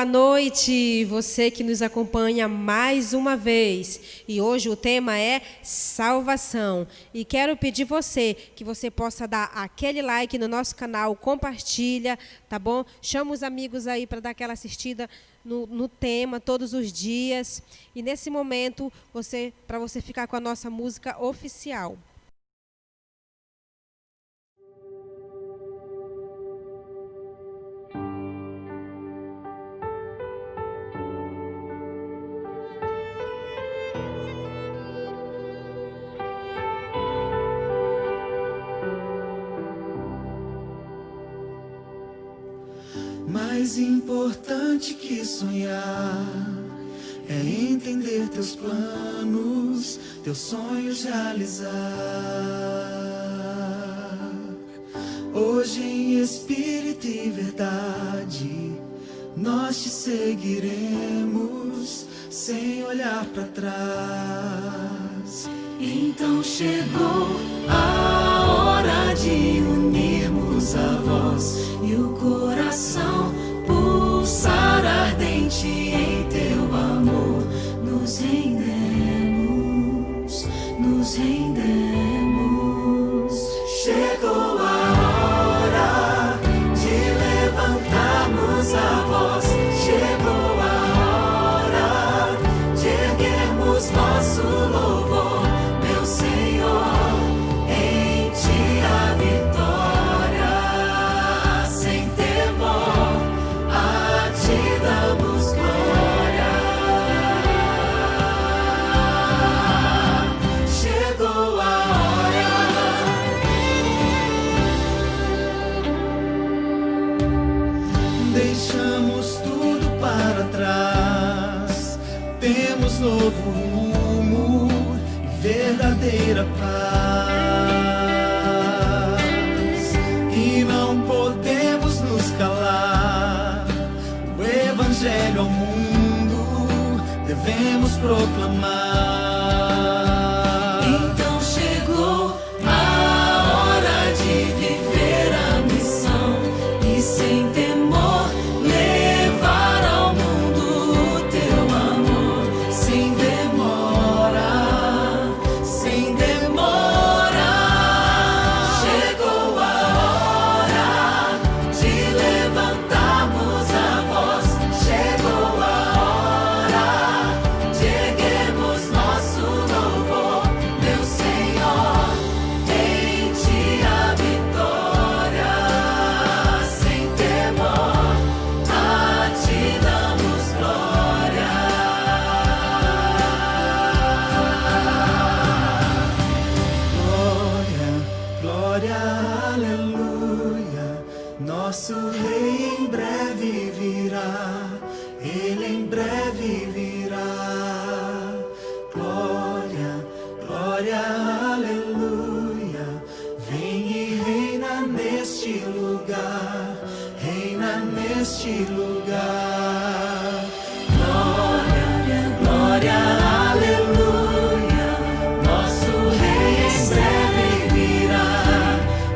boa noite, você que nos acompanha mais uma vez. E hoje o tema é salvação. E quero pedir que você possa dar aquele like no nosso canal, compartilha, tá bom? Chama os amigos aí para dar aquela assistida no tema todos os dias. E nesse momento, para você ficar com a nossa música oficial. Mais importante que sonhar é entender teus planos, teus sonhos realizar. Hoje em espírito e verdade nós te seguiremos sem olhar para trás. Então chegou a hora de unirmos a voz e o coração pulsar ardente em teu amor. Nos rendemos, nos rendemos. Chegou a hora de levantarmos a voz. Chegou a hora de erguermos nosso louvor, meu Senhor. Em ti a vitória, sem temor, a ti damos glória. Chegou a hora. Deixamos tudo para trás, temos novo rumo e verdadeira paz. E não podemos nos calar, o evangelho ao mundo devemos proclamar. Então chegou a hora de viver a missão e sem temor levar ao mundo o teu amor. Sem demora, sem demora. Chegou a hora de levantarmos a voz. Chegou a hora de erguermos nosso louvor, meu Senhor. Em ti a vitória, sem temor, a ti damos glória. Glória, glória, aleluia. Nosso Rei em breve virá, Ele em breve virá. Glória, glória, aleluia. Vem e reina neste lugar, reina neste lugar. Glória, glória, aleluia. Nosso Rei em breve virá,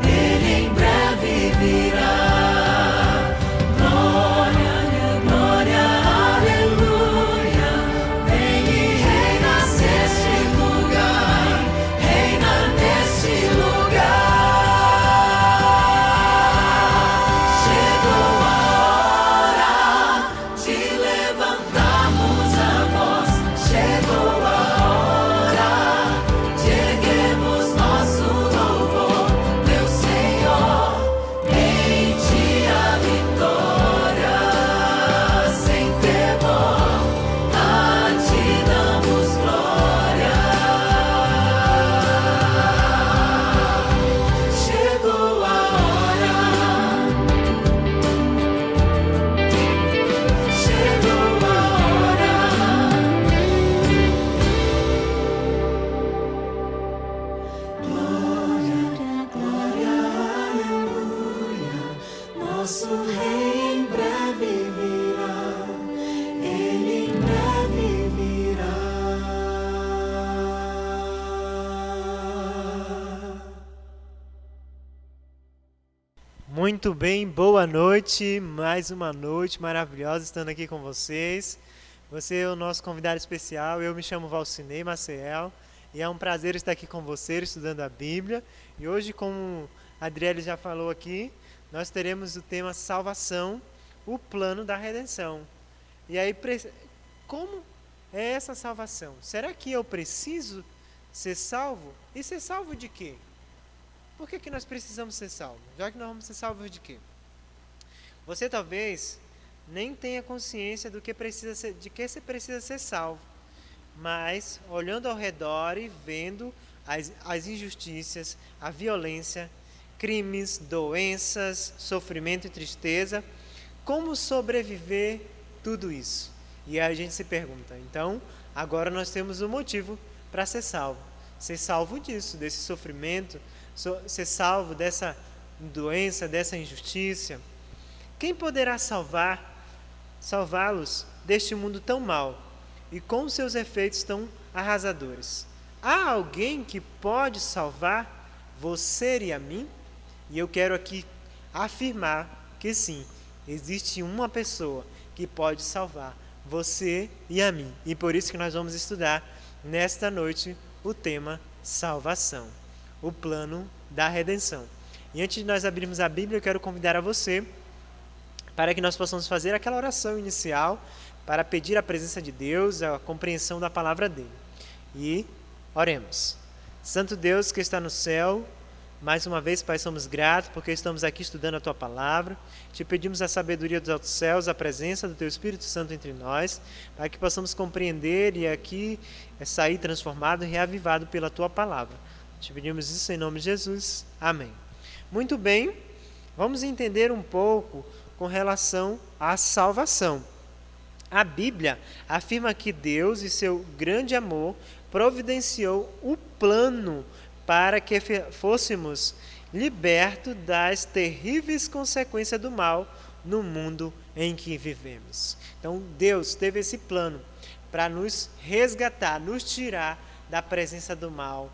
Ele em breve virá. Glória, glória, aleluia. Vem e reina neste lugar, reina neste lugar. Chegou a hora de levantarmos a voz. Chegou a hora de erguermos nosso louvor, meu Senhor. Em ti a vitória, sem temor, a ti damos glória. Chegou a hora. Chegou a hora. Glória, glória, aleluia. Nosso Rei em breve virá, Ele em breve virá. Muito bem, boa noite, mais uma noite maravilhosa estando aqui com vocês. Você é o nosso convidado especial, eu me chamo Valcinei Maciel e é um prazer estar aqui com você estudando a Bíblia. E hoje, como a Adriele já falou aqui, nós teremos o tema salvação, o plano da redenção. E aí, como é essa salvação? Será que eu preciso ser salvo? E ser salvo de quê? Por que nós precisamos ser salvos? Já que nós vamos ser salvos de quê? Você talvez nem tenha consciência de que você precisa ser salvo. Mas, olhando ao redor e vendo as injustiças, a violência, crimes, doenças, sofrimento e tristeza, como sobreviver tudo isso? E aí a gente se pergunta, então, agora nós temos um motivo para ser salvo. Ser salvo disso, desse sofrimento, ser salvo dessa doença, dessa injustiça. Quem poderá salvá-los deste mundo tão mau e com seus efeitos tão arrasadores? Há alguém que pode salvar você e a mim? E eu quero aqui afirmar que sim, existe uma pessoa que pode salvar você e a mim. E por isso que nós vamos estudar nesta noite o tema salvação, o plano da redenção. E antes de nós abrirmos a Bíblia, eu quero convidar a você para que nós possamos fazer aquela oração inicial para pedir a presença de Deus, a compreensão da palavra dele. E oremos. Santo Deus que está no céu, mais uma vez, Pai, somos gratos porque estamos aqui estudando a Tua Palavra. Te pedimos a sabedoria dos altos céus, a presença do Teu Espírito Santo entre nós, para que possamos compreender e aqui sair transformado e reavivado pela Tua Palavra. Te pedimos isso em nome de Jesus. Amém. Muito bem, vamos entender um pouco com relação à salvação. A Bíblia afirma que Deus, em seu grande amor, providenciou o plano para que fôssemos libertos das terríveis consequências do mal no mundo em que vivemos. Então, Deus teve esse plano para nos resgatar, nos tirar da presença do mal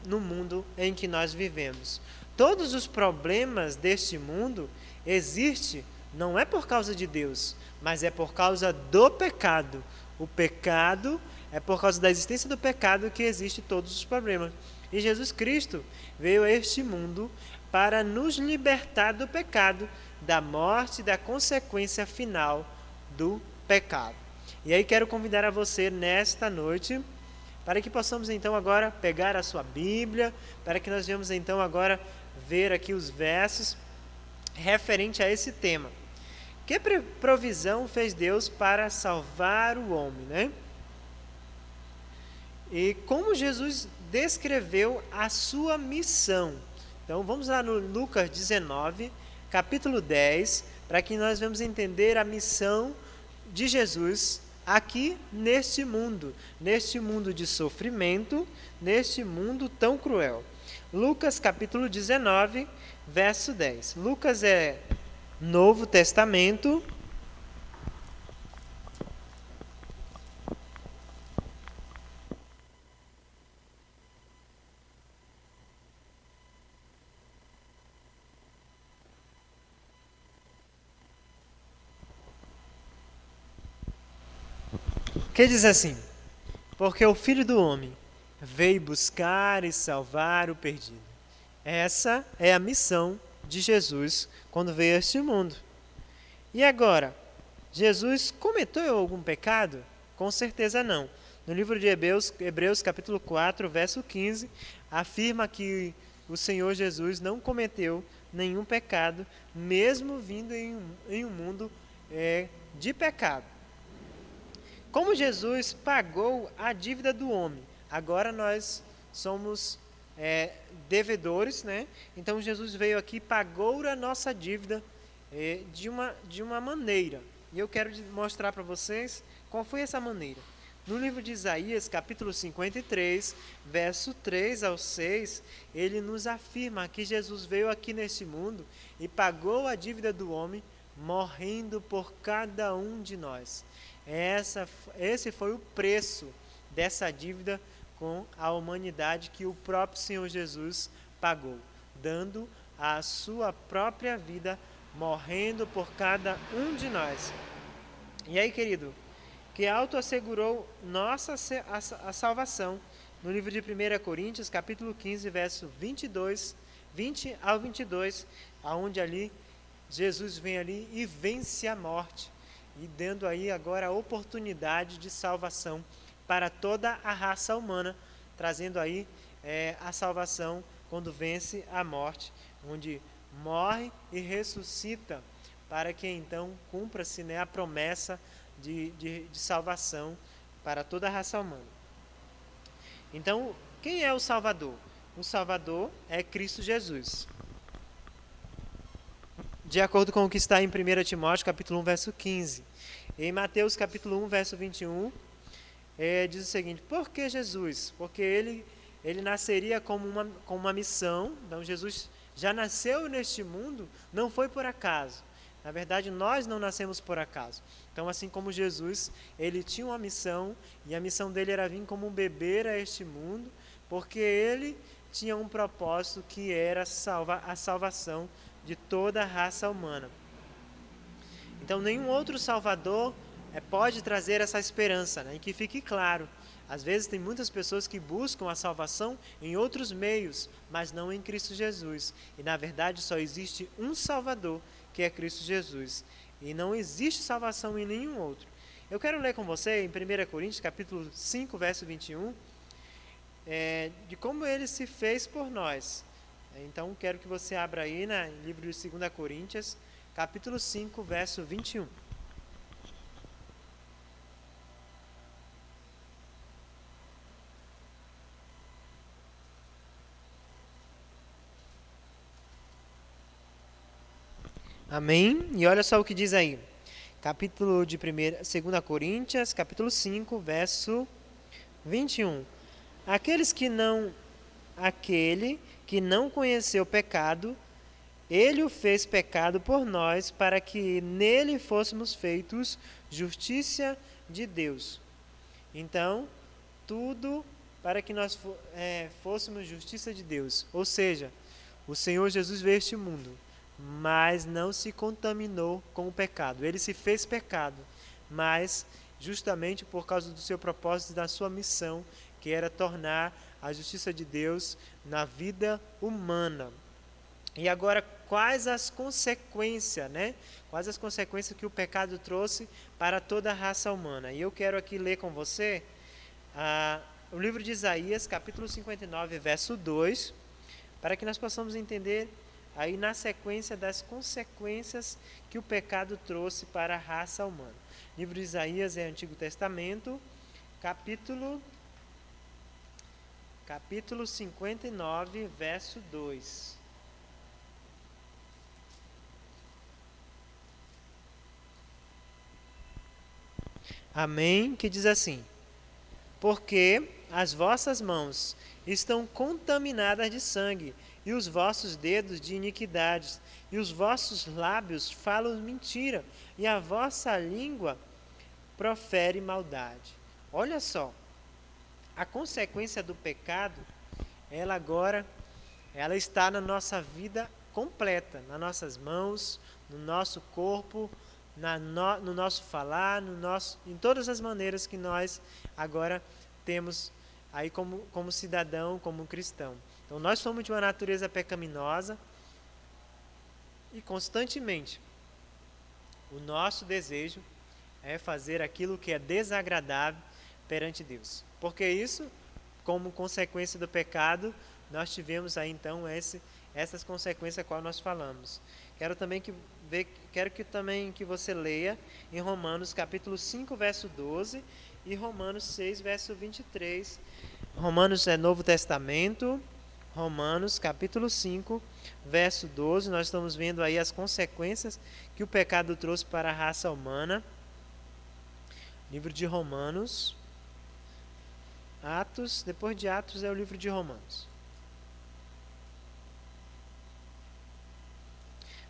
no mundo em que nós vivemos. Todos os problemas deste mundo existem não é por causa de Deus, mas é por causa do pecado. O pecado é por causa da existência do pecado que existe todos os problemas. E Jesus Cristo veio a este mundo para nos libertar do pecado, da morte e da consequência final do pecado. E aí quero convidar a você nesta noite para que possamos então agora pegar a sua Bíblia, para que nós venhamos então agora ver aqui os versos referente a esse tema. Que provisão fez Deus para salvar o homem, né? E como Jesus descreveu a sua missão. Então vamos lá no Lucas 19, capítulo 10, para que nós vamos entender a missão de Jesus aqui neste mundo de sofrimento, neste mundo tão cruel. Lucas capítulo 19, verso 10. Lucas é Novo Testamento. Que diz assim: porque o Filho do Homem veio buscar e salvar o perdido. Essa é a missão de Jesus quando veio a este mundo. E agora, Jesus cometeu algum pecado? Com certeza não. No livro de Hebreus capítulo 4, verso 15, afirma que o Senhor Jesus não cometeu nenhum pecado, mesmo vindo em um mundo de pecado. Como Jesus pagou a dívida do homem, agora nós somos devedores, né? Então Jesus veio aqui e pagou a nossa dívida de uma maneira. E eu quero mostrar para vocês qual foi essa maneira. No livro de Isaías, capítulo 53, verso 3 ao 6, ele nos afirma que Jesus veio aqui neste mundo e pagou a dívida do homem, morrendo por cada um de nós. Esse foi o preço dessa dívida com a humanidade que o próprio Senhor Jesus pagou, dando a sua própria vida, morrendo por cada um de nós. E aí, querido, que autoassegurou a salvação no livro de 1 Coríntios, capítulo 15, verso 20 ao 22, aonde ali Jesus vem ali e vence a morte, e dando aí agora a oportunidade de salvação para toda a raça humana, trazendo aí a salvação quando vence a morte, onde morre e ressuscita, para que então cumpra-se, né, a promessa de salvação para toda a raça humana. Então, quem é o Salvador? O Salvador é Cristo Jesus. De acordo com o que está em 1 Timóteo, capítulo 1, verso 15. Em Mateus, capítulo 1, verso 21, diz o seguinte: por que Jesus? Porque ele nasceria com uma missão. Então, Jesus já nasceu neste mundo, não foi por acaso. Na verdade, nós não nascemos por acaso. Então, assim como Jesus, ele tinha uma missão, e a missão dele era vir como um bebê a este mundo, porque ele tinha um propósito que era a salvação de toda a raça humana. Então, nenhum outro Salvador pode trazer essa esperança, né? E que fique claro, às vezes tem muitas pessoas que buscam a salvação em outros meios, mas não em Cristo Jesus. E na verdade só existe um Salvador, que é Cristo Jesus. E não existe salvação em nenhum outro. Eu quero ler com você em 1 Coríntios, capítulo 5, verso 21, de como ele se fez por nós. Então, quero que você abra aí no livro de 2 Coríntios, capítulo 5, verso 21. Amém? E olha só o que diz aí. Capítulo de 2 Coríntios, capítulo 5, verso 21. Aquele que não conheceu pecado, ele o fez pecado por nós, para que nele fôssemos feitos justiça de Deus. Então, tudo para que nós fôssemos justiça de Deus. Ou seja, o Senhor Jesus veio a este mundo, mas não se contaminou com o pecado. Ele se fez pecado, mas justamente por causa do seu propósito e da sua missão, que era tornar a justiça de Deus na vida humana. E agora, quais as consequências, né? Quais as consequências que o pecado trouxe para toda a raça humana? E eu quero aqui ler com você o livro de Isaías, capítulo 59, verso 2, para que nós possamos entender aí na sequência das consequências que o pecado trouxe para a raça humana. O livro de Isaías é Antigo Testamento, capítulo 59, verso 2. Amém? Que diz assim: porque as vossas mãos estão contaminadas de sangue, e os vossos dedos de iniquidades, e os vossos lábios falam mentira, e a vossa língua profere maldade. Olha só, a consequência do pecado, ela está na nossa vida completa, nas nossas mãos, no nosso corpo, no nosso falar, em todas as maneiras que nós agora temos aí como cidadão, como cristão. Então, nós somos de uma natureza pecaminosa e constantemente o nosso desejo é fazer aquilo que é desagradável perante Deus. Porque isso, como consequência do pecado, nós tivemos aí então essas consequências a qual nós falamos. Quero também que você leia em Romanos capítulo 5, verso 12 e Romanos 6, verso 23. Romanos é Novo Testamento. Romanos, capítulo 5, verso 12, nós estamos vendo aí as consequências que o pecado trouxe para a raça humana. Livro de Romanos, Atos, depois de Atos é o livro de Romanos.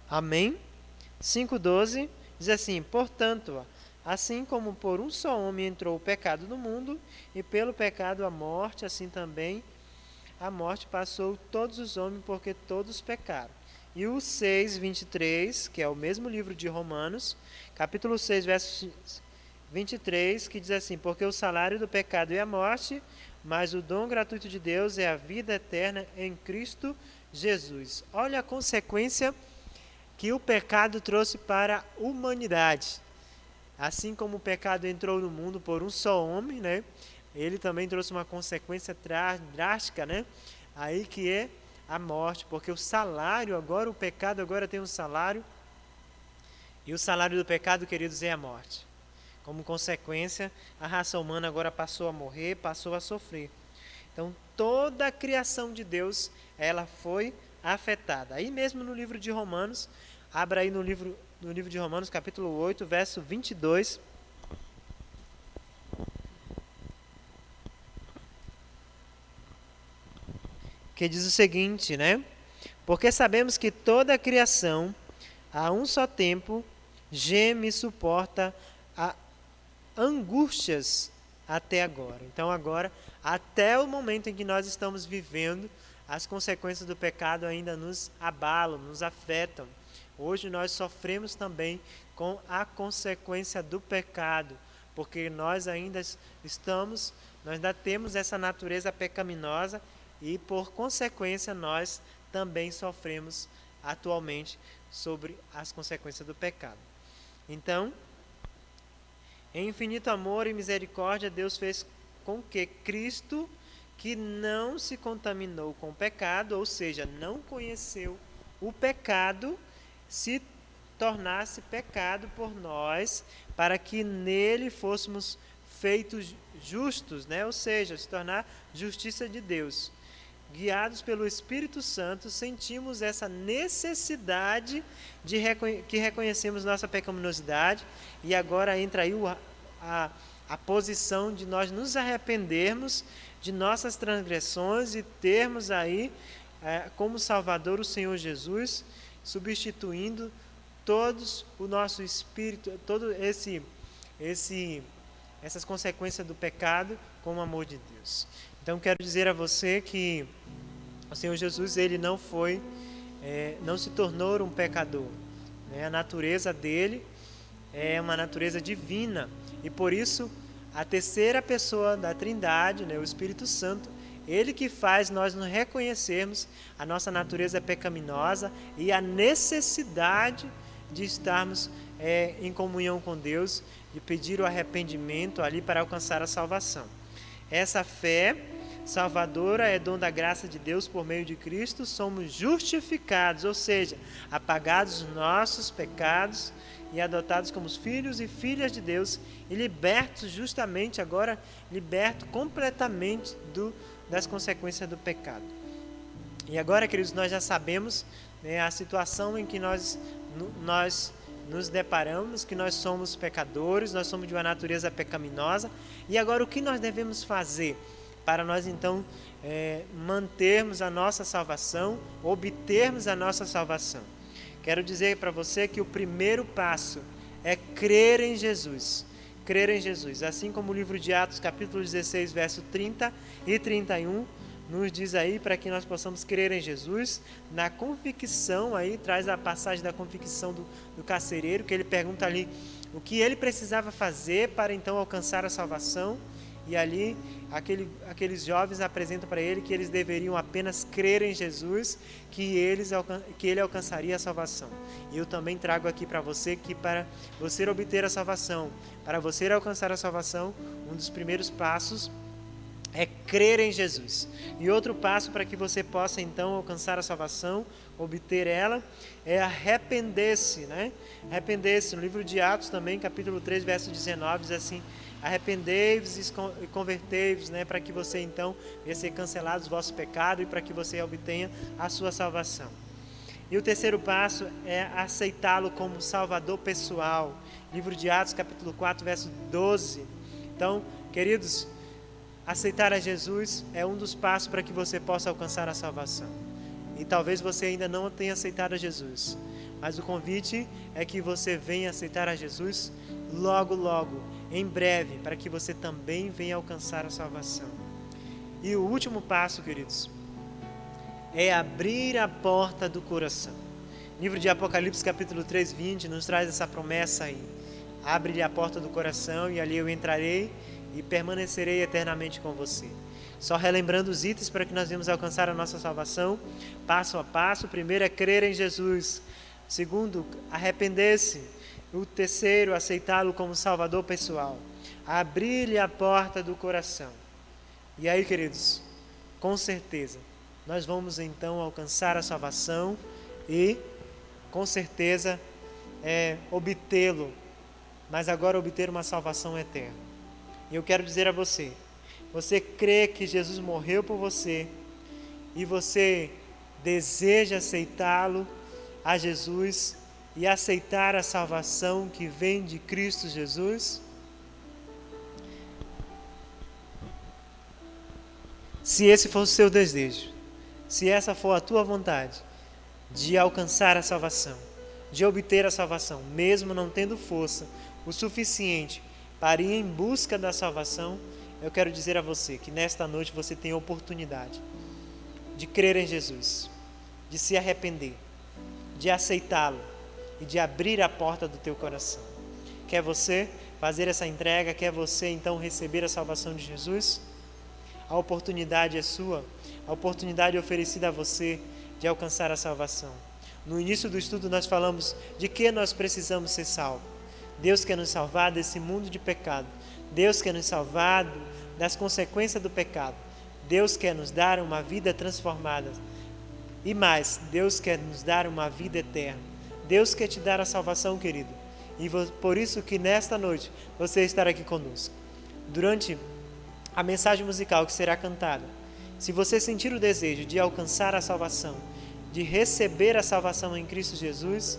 Amém? 5,12 diz assim: portanto, assim como por um só homem entrou o pecado no mundo, e pelo pecado a morte, assim também a morte passou todos os homens, porque todos pecaram. E o 6:23, que é o mesmo livro de Romanos, capítulo 6, verso 23, que diz assim: porque o salário do pecado é a morte, mas o dom gratuito de Deus é a vida eterna em Cristo Jesus. Olha a consequência que o pecado trouxe para a humanidade. Assim como o pecado entrou no mundo por um só homem, né? Ele também trouxe uma consequência drástica, né? Aí que é a morte, porque o salário agora, o pecado agora tem um salário, e o salário do pecado, queridos, é a morte. Como consequência, a raça humana agora passou a morrer, passou a sofrer. Então, toda a criação de Deus, ela foi afetada. Aí mesmo no livro de Romanos, abra aí no livro de Romanos, capítulo 8, verso 22. Que diz o seguinte, né? Porque sabemos que toda a criação, a um só tempo, geme e suporta a angústias até agora. Então agora, até o momento em que nós estamos vivendo, as consequências do pecado ainda nos abalam, nos afetam. Hoje nós sofremos também com a consequência do pecado, porque nós ainda temos essa natureza pecaminosa e por consequência nós também sofremos atualmente sobre as consequências do pecado. Então, em infinito amor e misericórdia, Deus fez com que Cristo, que não se contaminou com o pecado, ou seja, não conheceu o pecado, se tornasse pecado por nós, para que nele fôssemos feitos justos, né? Ou seja, se tornar justiça de Deus. Guiados pelo Espírito Santo, sentimos essa necessidade que reconhecemos nossa pecaminosidade, e agora entra aí a posição de nós nos arrependermos de nossas transgressões e termos aí como Salvador o Senhor Jesus, substituindo todos o nosso espírito, todo essas consequências do pecado com o amor de Deus. Então quero dizer a você que o Senhor Jesus, ele não se tornou um pecador, né? A natureza dele é uma natureza divina, e por isso a terceira pessoa da Trindade, né, o Espírito Santo, ele que faz nós nos reconhecermos a nossa natureza pecaminosa e a necessidade de estarmos em comunhão com Deus, de pedir o arrependimento ali para alcançar a salvação. Essa fé salvadora é dom da graça de Deus por meio de Cristo, somos justificados, ou seja, apagados os nossos pecados e adotados como filhos e filhas de Deus e libertos justamente agora, libertos completamente das consequências do pecado. E agora, queridos, nós já sabemos, né, a situação em que nós nos deparamos, que nós somos pecadores, nós somos de uma natureza pecaminosa, e agora o que nós devemos fazer para nós então mantermos a nossa salvação, obtermos a nossa salvação? Quero dizer para você que o primeiro passo é crer em Jesus. Crer em Jesus. Assim como o livro de Atos, capítulo 16, verso 30 e 31, nos diz aí para que nós possamos crer em Jesus. Na convicção, aí traz a passagem da convicção do carcereiro, que ele pergunta ali o que ele precisava fazer para então alcançar a salvação. E ali aqueles jovens apresentam para ele que eles deveriam apenas crer em Jesus, que ele alcançaria a salvação. E eu também trago aqui para você que para você obter a salvação, para você alcançar a salvação, um dos primeiros passos é crer em Jesus. E outro passo para que você possa então alcançar a salvação, obter ela, é arrepender-se, né? Arrepender-se. No livro de Atos também, capítulo 3, verso 19, diz assim: arrependei-vos e convertei-vos, né, para que você então venha ser cancelado os vossos pecados e para que você obtenha a sua salvação. E o terceiro passo é aceitá-lo como Salvador pessoal. Livro de Atos, capítulo 4, verso 12. Então, queridos, aceitar a Jesus é um dos passos para que você possa alcançar a salvação. E talvez você ainda não tenha aceitado a Jesus, mas o convite é que você venha aceitar a Jesus logo, logo, em breve, para que você também venha alcançar a salvação. E o último passo, queridos, é abrir a porta do coração. livro de Apocalipse, capítulo 3, 20, nos traz essa promessa aí. Abre-lhe a porta do coração e ali eu entrarei e permanecerei eternamente com você. Só relembrando os itens para que nós venhamos alcançar a nossa salvação, passo a passo. O primeiro é crer em Jesus. O segundo, arrepender-se. O terceiro, aceitá-lo como Salvador pessoal. Abrir-lhe a porta do coração. E aí, queridos, com certeza, nós vamos então alcançar a salvação e, com certeza, obtê-lo, mas agora obter uma salvação eterna. E eu quero dizer a você, você crê que Jesus morreu por você e você deseja aceitá-lo, a Jesus, e aceitar a salvação que vem de Cristo Jesus? Se esse for o seu desejo, se essa for a tua vontade de alcançar a salvação, de obter a salvação, mesmo não tendo força o suficiente para ir em busca da salvação, eu quero dizer a você que nesta noite você tem a oportunidade de crer em Jesus, de se arrepender, de aceitá-lo e de abrir a porta do teu coração. Quer você fazer essa entrega? Quer você então receber a salvação de Jesus? A oportunidade é sua, a oportunidade é oferecida a você de alcançar a salvação. No início do estudo nós falamos de que nós precisamos ser salvos. Deus quer nos salvar desse mundo de pecado. Deus quer nos salvar das consequências do pecado. Deus quer nos dar uma vida transformada. E mais, Deus quer nos dar uma vida eterna. Deus quer te dar a salvação, querido. E por isso que nesta noite você estará aqui conosco. Durante a mensagem musical que será cantada, se você sentir o desejo de alcançar a salvação, de receber a salvação em Cristo Jesus,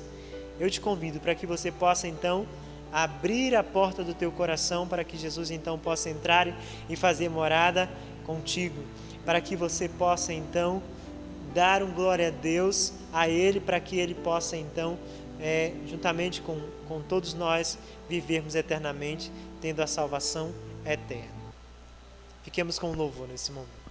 eu te convido para que você possa então abrir a porta do teu coração para que Jesus então possa entrar e fazer morada contigo, para que você possa então dar um glória a Deus, a Ele, para que Ele possa então, juntamente com todos nós, vivermos eternamente, tendo a salvação eterna. Fiquemos com o louvor nesse momento.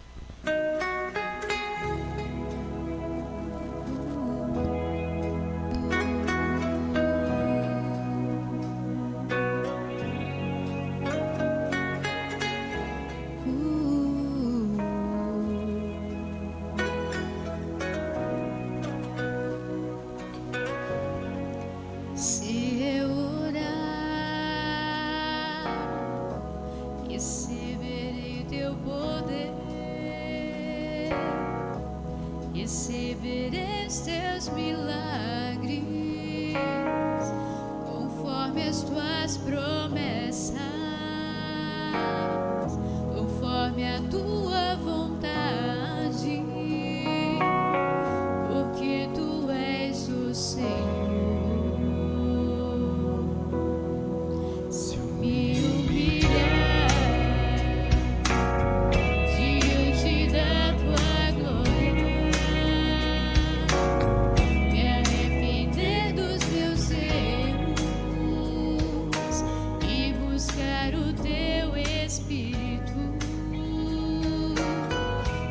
Se eu orar, receberei teu poder, receberei os teus milagres, conforme as tuas promessas, conforme a tua vontade, porque tu és o Senhor.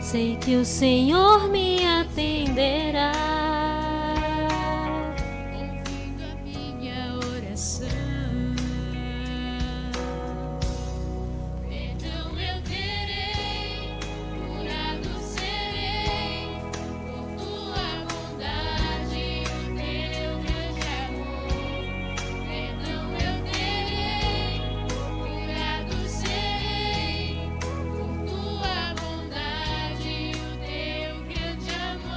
Sei que o Senhor me atenderá, ouvindo a minha oração. Perdão eu terei, curado serei, por tua bondade e o teu grande amor. Perdão eu terei, curado serei, por tua bondade e o teu grande amor.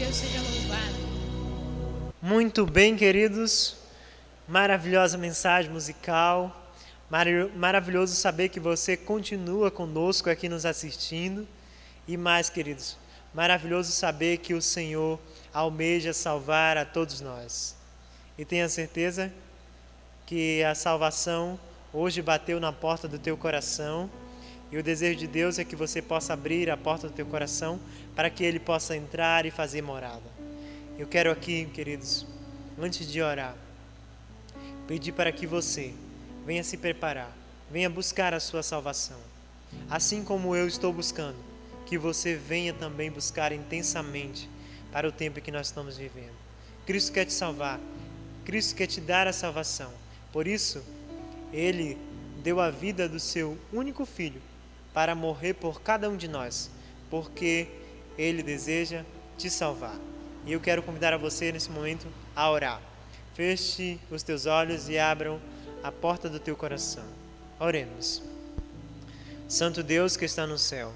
Deus seja louvado. Muito bem, queridos. Maravilhosa mensagem musical. Maravilhoso saber que você continua conosco aqui nos assistindo. E mais, queridos, maravilhoso saber que o Senhor almeja salvar a todos nós. E tenha certeza que a salvação hoje bateu na porta do teu coração. E o desejo de Deus é que você possa abrir a porta do teu coração para que Ele possa entrar e fazer morada. Eu quero aqui, queridos, antes de orar, pedir para que você venha se preparar, venha buscar a sua salvação. Assim como eu estou buscando, que você venha também buscar intensamente para o tempo que nós estamos vivendo. Cristo quer te salvar, Cristo quer te dar a salvação. Por isso, Ele deu a vida do seu único Filho para morrer por cada um de nós, porque Ele deseja te salvar. E eu quero convidar a você nesse momento a orar. Feche os teus olhos e abram a porta do teu coração. Oremos. Santo Deus que está no céu,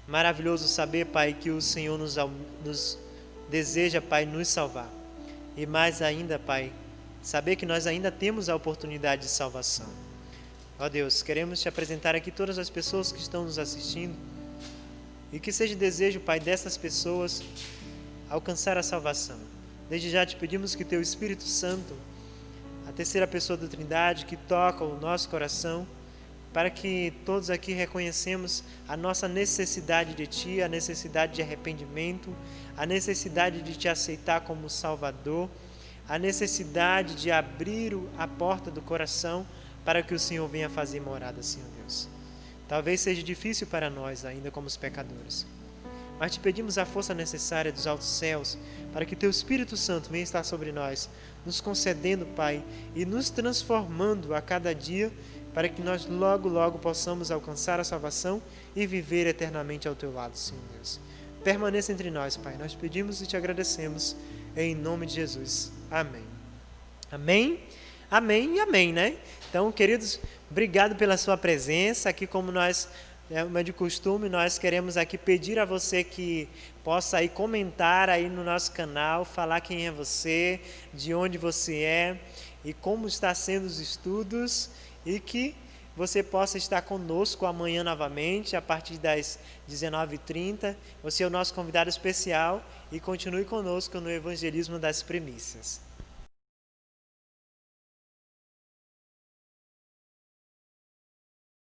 maravilhoso saber, Pai, que o Senhor nos deseja, Pai, nos salvar. E mais ainda, Pai, saber que nós ainda temos a oportunidade de salvação. Ó Deus, queremos te apresentar aqui todas as pessoas que estão nos assistindo e que seja desejo, Pai, dessas pessoas alcançar a salvação. Desde já te pedimos que teu Espírito Santo, a terceira pessoa da Trindade, que toca o nosso coração, para que todos aqui reconhecemos a nossa necessidade de Ti, a necessidade de arrependimento, a necessidade de Te aceitar como Salvador, a necessidade de abrir a porta do coração para que o Senhor venha fazer morada, Senhor Deus. Talvez seja difícil para nós ainda como os pecadores, mas Te pedimos a força necessária dos altos céus para que Teu Espírito Santo venha estar sobre nós, nos concedendo, Pai, e nos transformando a cada dia, para que nós logo, logo possamos alcançar a salvação e viver eternamente ao Teu lado, Senhor Deus. Permaneça entre nós, Pai. Nós pedimos e Te agradecemos em nome de Jesus. Amém. Amém, amém e amém, né? Então, queridos, obrigado pela sua presença. Aqui, como é de costume, nós queremos aqui pedir a você que possa aí comentar aí no nosso canal, falar quem é você, de onde você é e como está sendo os estudos, e que você possa estar conosco amanhã novamente, a partir das 19h30. Você é o nosso convidado especial e continue conosco no Evangelismo das Primícias.